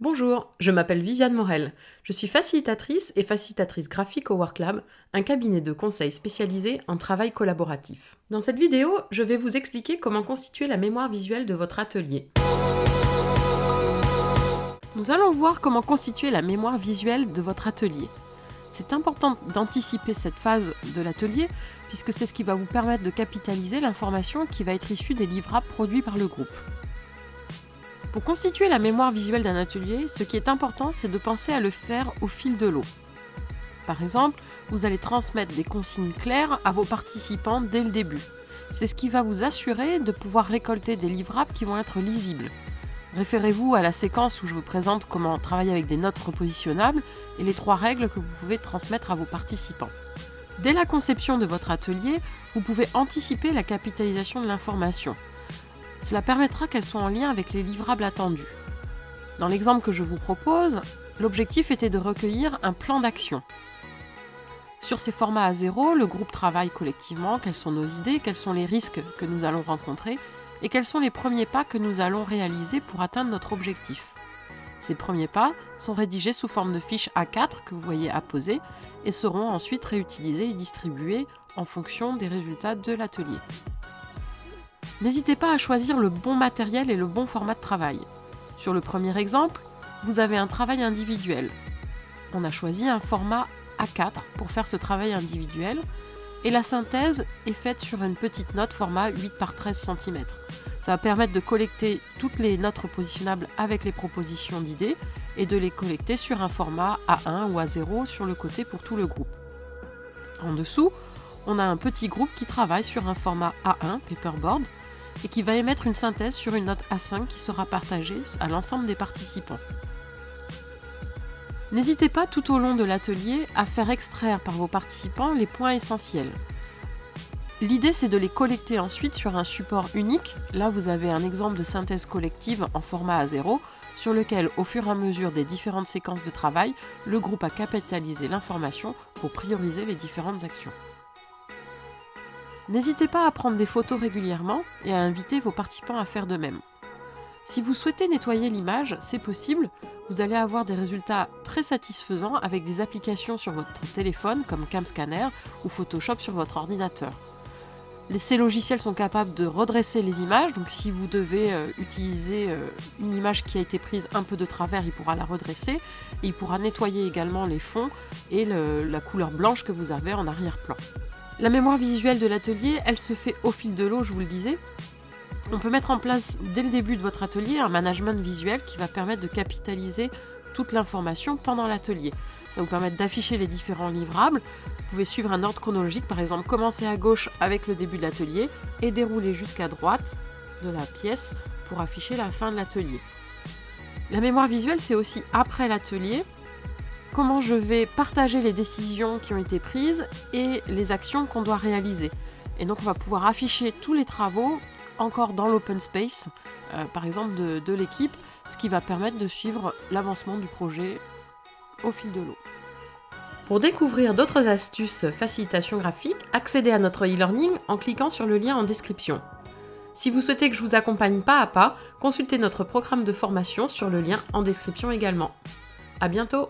Bonjour, je m'appelle Viviane Morel. Je suis facilitatrice et facilitatrice graphique au WorkLab, un cabinet de conseil spécialisé en travail collaboratif. Dans cette vidéo, je vais vous expliquer comment constituer la mémoire visuelle de votre atelier. Nous allons voir comment constituer la mémoire visuelle de votre atelier. C'est important d'anticiper cette phase de l'atelier puisque c'est ce qui va vous permettre de capitaliser l'information qui va être issue des livrables produits par le groupe. Pour constituer la mémoire visuelle d'un atelier, ce qui est important, c'est de penser à le faire au fil de l'eau. Par exemple, vous allez transmettre des consignes claires à vos participants dès le début. C'est ce qui va vous assurer de pouvoir récolter des livrables qui vont être lisibles. Référez-vous à la séquence où je vous présente comment travailler avec des notes repositionnables et les 3 règles que vous pouvez transmettre à vos participants. Dès la conception de votre atelier, vous pouvez anticiper la capitalisation de l'information. Cela permettra qu'elles soient en lien avec les livrables attendus. Dans l'exemple que je vous propose, l'objectif était de recueillir un plan d'action. Sur ces formats A0, le groupe travaille collectivement, quelles sont nos idées, quels sont les risques que nous allons rencontrer et quels sont les premiers pas que nous allons réaliser pour atteindre notre objectif. Ces premiers pas sont rédigés sous forme de fiches A4 que vous voyez apposées et seront ensuite réutilisés et distribués en fonction des résultats de l'atelier. N'hésitez pas à choisir le bon matériel et le bon format de travail. Sur le premier exemple, vous avez un travail individuel. On a choisi un format A4 pour faire ce travail individuel et la synthèse est faite sur une petite note format 8 par 13 cm. Ça va permettre de collecter toutes les notes repositionnables avec les propositions d'idées et de les collecter sur un format A1 ou A0 sur le côté pour tout le groupe. En dessous, on a un petit groupe qui travaille sur un format A1, paperboard, et qui va émettre une synthèse sur une note A5 qui sera partagée à l'ensemble des participants. N'hésitez pas tout au long de l'atelier à faire extraire par vos participants les points essentiels. L'idée, c'est de les collecter ensuite sur un support unique. Là, vous avez un exemple de synthèse collective en format A0, sur lequel, au fur et à mesure des différentes séquences de travail, le groupe a capitalisé l'information pour prioriser les différentes actions. N'hésitez pas à prendre des photos régulièrement et à inviter vos participants à faire de même. Si vous souhaitez nettoyer l'image, c'est possible, vous allez avoir des résultats très satisfaisants avec des applications sur votre téléphone comme CamScanner ou Photoshop sur votre ordinateur. Ces logiciels sont capables de redresser les images, donc si vous devez utiliser une image qui a été prise un peu de travers, il pourra la redresser et il pourra nettoyer également les fonds et la couleur blanche que vous avez en arrière-plan. La mémoire visuelle de l'atelier, elle se fait au fil de l'eau, je vous le disais. On peut mettre en place dès le début de votre atelier un management visuel qui va permettre de capitaliser toute l'information pendant l'atelier. Ça vous permet d'afficher les différents livrables. Vous pouvez suivre un ordre chronologique, par exemple commencer à gauche avec le début de l'atelier et dérouler jusqu'à droite de la pièce pour afficher la fin de l'atelier. La mémoire visuelle, c'est aussi après l'atelier, comment je vais partager les décisions qui ont été prises et les actions qu'on doit réaliser. Et donc on va pouvoir afficher tous les travaux encore dans l'open space, par exemple de l'équipe, ce qui va permettre de suivre l'avancement du projet au fil de l'eau. Pour découvrir d'autres astuces facilitation graphique, accédez à notre e-learning en cliquant sur le lien en description. Si vous souhaitez que je vous accompagne pas à pas, consultez notre programme de formation sur le lien en description également. À bientôt!